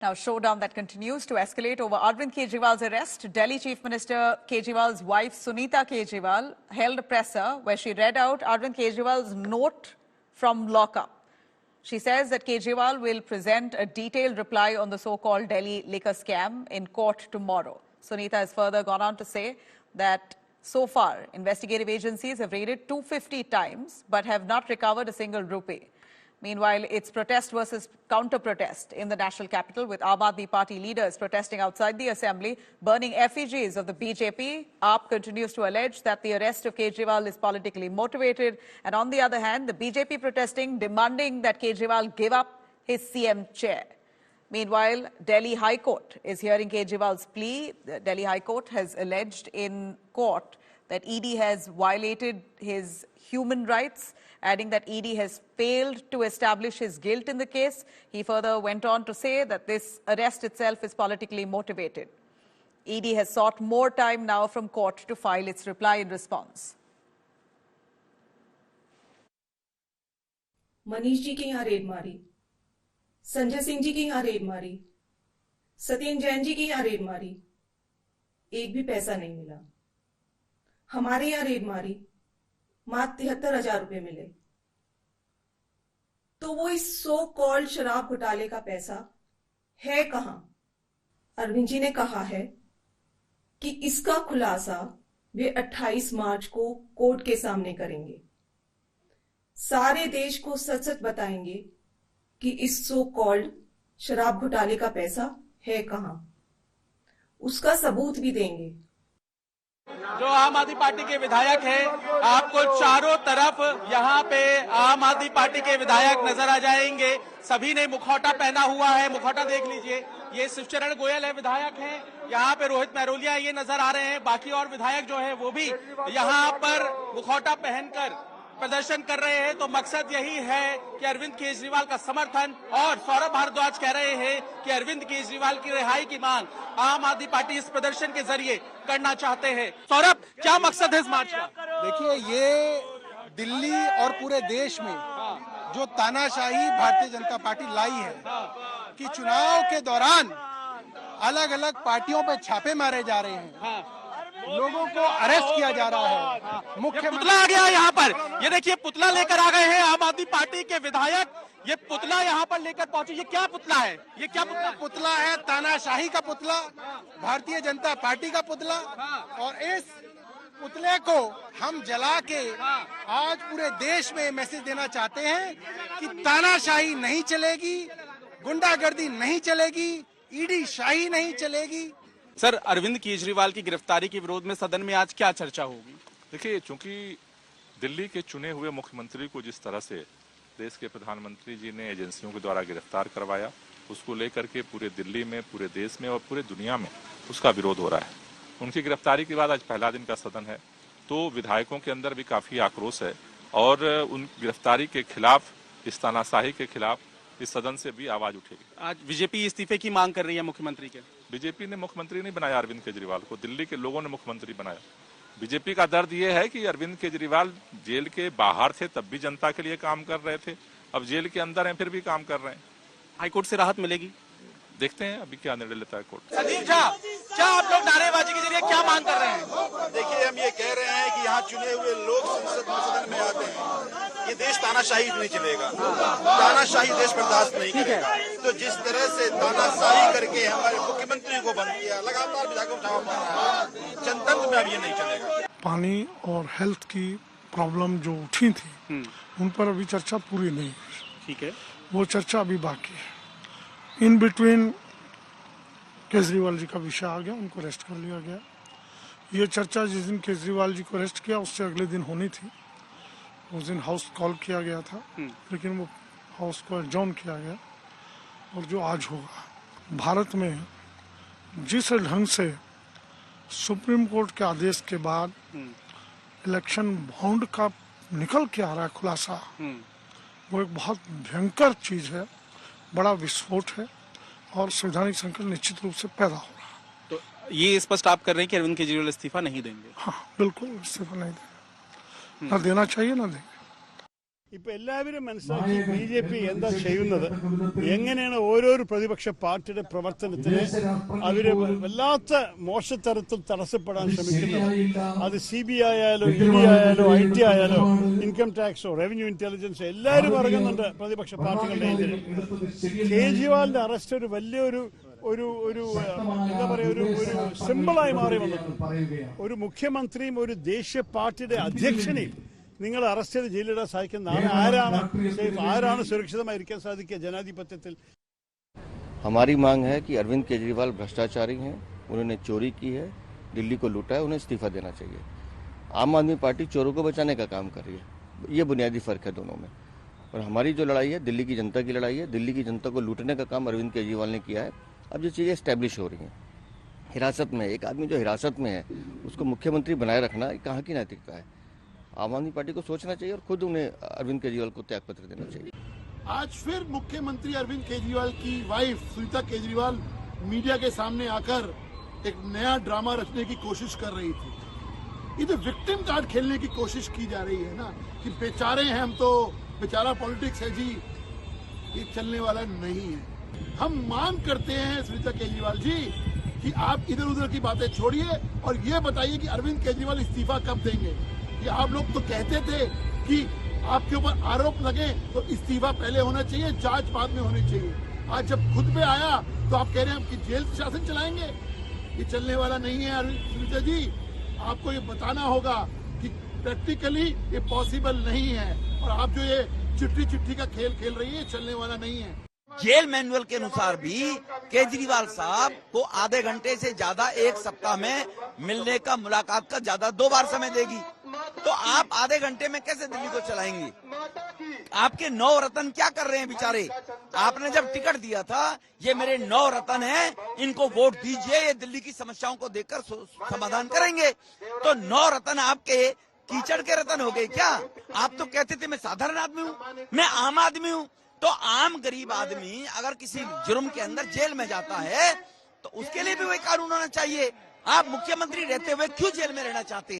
Now, showdown that continues to escalate over Arvind Kejriwal's arrest. Delhi Chief Minister Kejriwal's wife, Sunita Kejriwal, held a presser where she read out Arvind Kejriwal's note from lockup. She says that Kejriwal will present a detailed reply on the so-called Delhi liquor scam in court tomorrow. Sunita has further gone on to say that so far, investigative agencies have raided 250 times but have not recovered a single rupee. Meanwhile, it's protest versus counter-protest in the national capital, with Aam Aadmi Party leaders protesting outside the assembly, burning effigies of the BJP. AAP continues to allege that the arrest of Kejriwal is politically motivated. And on the other hand, the BJP protesting, demanding that Kejriwal give up his CM chair. Meanwhile, Delhi High Court is hearing Kejriwal's plea. The Delhi High Court has alleged in court that ED has violated his human rights, adding that ED has failed to establish his guilt in the case. He further went on to say that this arrest itself is politically motivated. ED has sought more time now from court to file its reply in response. Manish ji के यहाँ red मारी, संजय सिंह जी के यहाँ red मारी, सत्येंद्र जैन जी के यहाँ red मारी, एक भी पैसा नहीं मिला। हमारे यहाँ रेड मारी, मात्र 73,000 रुपए मिले। तो वो इस सो कॉल्ड शराब घोटाले का पैसा है कहां? अरविंद जी ने कहा है कि इसका खुलासा वे 28 मार्च को कोर्ट के सामने करेंगे। सारे देश को सच सच बताएंगे कि इस सो कॉल्ड शराब घोटाले का पैसा है कहां। उसका सबूत भी देंगे। जो आम आदमी पार्टी के विधायक हैं, आपको चारों तरफ यहाँ पे आम आदमी पार्टी के विधायक नजर आ जाएंगे। सभी ने मुखौटा पहना हुआ है, मुखौटा देख लीजिए। ये शिवचरण गोयल है, विधायक हैं। यहाँ पे रोहित महरोलिया ये नजर आ रहे हैं। बाकी और विधायक जो है वो भी यहाँ पर मुखौटा पहनकर प्रदर्शन कर रहे हैं। तो मकसद यही है कि अरविंद केजरीवाल का समर्थन, और सौरभ भारद्वाज कह रहे हैं कि अरविंद केजरीवाल की रिहाई की मांग आम आदमी पार्टी इस प्रदर्शन के जरिए करना चाहते हैं। सौरभ, क्या मकसद है इस मार्च का? देखिए, ये दिल्ली और पूरे देश में जो तानाशाही भारतीय जनता पार्टी लाई है कि चुनाव के दौरान अलग अलग पार्टियों पर छापे मारे जा रहे हैं, लोगों को अरेस्ट किया जा रहा है। मुख्य पुतला आ गया यहाँ पर, ये देखिए पुतला लेकर आ गए हैं आम आदमी पार्टी के विधायक। ये पुतला यहाँ पर लेकर पहुंचे। ये क्या पुतला है? ये क्या पुतला है? तानाशाही का पुतला, भारतीय जनता पार्टी का पुतला। और इस पुतले को हम जला के आज पूरे देश में मैसेज देना चाहते हैं कि तानाशाही नहीं चलेगी, गुंडागर्दी नहीं चलेगी, ईडी शाही नहीं चलेगी। सर, अरविंद केजरीवाल की गिरफ्तारी के विरोध में सदन में आज क्या चर्चा होगी? देखिए, चूंकि दिल्ली के चुने हुए मुख्यमंत्री को जिस तरह से देश के प्रधानमंत्री जी ने एजेंसियों के द्वारा गिरफ्तार करवाया, उसको लेकर के पूरे दिल्ली में, पूरे देश में और पूरे दुनिया में उसका विरोध हो रहा है। उनकी गिरफ्तारी के बाद आज पहला दिन का सदन है, तो विधायकों के अंदर भी काफी आक्रोश है और उन गिरफ्तारी के खिलाफ, इस तानाशाही के खिलाफ इस सदन से भी आवाज उठेगी। आज बीजेपी इस्तीफे की मांग कर रही है मुख्यमंत्री के। बीजेपी ने मुख्यमंत्री नहीं बनाया अरविंद केजरीवाल को, दिल्ली के लोगों ने मुख्यमंत्री बनाया। बीजेपी का दर्द ये है कि अरविंद केजरीवाल जेल के बाहर थे तब भी जनता के लिए काम कर रहे थे, अब जेल के अंदर हैं फिर भी काम कर रहे हैं। हाईकोर्ट से राहत मिलेगी? देखते हैं अभी क्या निर्णय लेता है कोर्ट। सदीप झा, क्या आप लोग नारेबाजी के जरिए क्या मांग कर रहे हैं? देखिए, हम ये कह रहे हैं कि यहाँ चुने हुए लोग सदन में आते हैं, ये देश तानाशाही नहीं चलेगा, तानाशाही देश बर्दाश्त नहीं करेगा। तो जिस तरह से तानाशाही करके हमारे मुख्यमंत्री को बंद किया, लगातार विधायकों को छापा मारा, जनतंत्र में अब ये नहीं चलेगा। पानी और हेल्थ की प्रॉब्लम जो उठी थी उन पर अभी चर्चा पूरी नहीं हुई। ठीक है, वो चर्चा अभी बाकी है। इन बिटवीन केजरीवाल जी का विषय आ गया, उनको अरेस्ट कर लिया गया। ये चर्चा जिस दिन केजरीवाल जी को अरेस्ट किया उससे अगले दिन होनी थी, उस दिन हाउस कॉल किया गया था, लेकिन वो हाउस को एडजॉर्न किया गया। और जो आज होगा, भारत में जिस ढंग से सुप्रीम कोर्ट के आदेश के बाद इलेक्शन बॉन्ड का निकल के आ रहा है खुलासा, वो एक बहुत भयंकर चीज है, बड़ा विस्फोट है और संवैधानिक संकट निश्चित रूप से पैदा हो रहा है। तो ये स्पष्ट आप कर रहे हैं कि अरविंद केजरीवाल इस्तीफा नहीं देंगे? हाँ, बिल्कुल इस्तीफा नहीं देंगे, ना देना चाहिए ना देंगे। ഇപ്പൊ എല്ലാവരും മനസ്സിലാക്കി ബിജെപി എന്താ ചെയ്യുന്നത്, എങ്ങനെയാണ് ഓരോരോ പ്രതിപക്ഷ പാർട്ടിയുടെ പ്രവർത്തനത്തിന് അവര് വല്ലാത്ത മോശത്തരത്തിൽ തടസ്സപ്പെടാൻ ശ്രമിക്കുന്നത്. അത് CBI ആയാലോ ED ആയാലോ IT ആയാലോ ഇൻകം ടാക്സോ റവന്യൂ ഇന്റലിജൻസോ എല്ലാവരും ഇറങ്ങുന്നുണ്ട് പ്രതിപക്ഷ പാർട്ടികളുടെ എതിരെ. കേജ്രിവാളിന്റെ അറസ്റ്റ് ഒരു വലിയൊരു എന്താ പറയുക ഒരു സിമ്പിളായി മാറി വന്നിട്ടുണ്ട്. ഒരു മുഖ്യമന്ത്രിയും ഒരു ദേശീയ പാർട്ടിയുടെ അധ്യക്ഷനെയും നിങ്ങൾ അറസ്റ്റ് ചെയ്ത് ജയിലിടാൻ സാധിക്കുന്ന ആരാണ് സുരക്ഷിതമായിരിക്കാൻ സാധിക്കുക ജനാധിപത്യത്തിൽ? हमारी मांग है कि अरविंद केजरीवाल भ्रष्टाचारी हैं, उन्होंने चोरी की है, दिल्ली को लूटा है, उन्हें इस्तीफा देना चाहिए। आम आदमी पार्टी चोरों को बचाने का काम कर रही है, ये बुनियादी फर्क है दोनों में। और हमारी जो लड़ाई है दिल्ली की जनता की लड़ाई है, दिल्ली की जनता को लूटने का काम अरविंद केजरीवाल ने किया है। अब जो चीज़ें स्टैब्लिश हो रही हैं, हिरासत में एक आदमी जो हिरासत में है उसको मुख्यमंत्री बनाए रखना कहाँ की नैतिकता है? आम आदमी पार्टी को सोचना चाहिए और खुद उन्हें अरविंद केजरीवाल को त्यागपत्र देना चाहिए। आज फिर मुख्यमंत्री अरविंद केजरीवाल की वाइफ सुनीता केजरीवाल मीडिया के सामने आकर एक नया ड्रामा रचने की कोशिश कर रही थी। ये तो विक्टिम कार्ड खेलने की कोशिश की जा रही है ना, कि बेचारे हैं हम, तो बेचारा पॉलिटिक्स है जी, ये चलने वाला नहीं है। हम मांग करते हैं सुनीता केजरीवाल जी कि आप इधर उधर की बातें छोड़िए और ये बताइए कि अरविंद केजरीवाल इस्तीफा कब देंगे। कि आप लोग तो कहते थे कि आपके ऊपर आरोप लगे तो इस्तीफा पहले होना चाहिए, जांच बाद में होनी चाहिए। आज जब खुद पे आया तो आप कह रहे हैं कि जेल शासन चलाएंगे। ये चलने वाला नहीं है सुनीता जी, आपको ये बताना होगा कि प्रैक्टिकली ये पॉसिबल नहीं है। और आप जो ये चिट्ठी का खेल खेल रही है, चलने वाला नहीं है। जेल मैनुअल के अनुसार भी केजरीवाल साहब को आधे घंटे से ज्यादा एक सप्ताह में मिलने का, मुलाकात का ज्यादा 2 बार समय देगी। तो आप आधे घंटे में कैसे दिल्ली को चलाएंगे? आपके 9 रतन क्या कर रहे हैं बेचारे? आपने जब टिकट दिया था, ये मेरे 9 रतन हैं, इनको वोट दीजिए, ये दिल्ली की समस्याओं को देखकर समाधान करेंगे। तो 9 रतन आपके कीचड़ के रतन हो गए क्या? आप तो कहते थे मैं साधारण आदमी हूँ, मैं आम आदमी हूँ। तो आम गरीब आदमी अगर किसी जुर्म के अंदर जेल में जाता है तो उसके लिए भी वही कानून होना चाहिए। आप मुख्यमंत्री रहते हुए क्यों जेल में रहना चाहते हैं?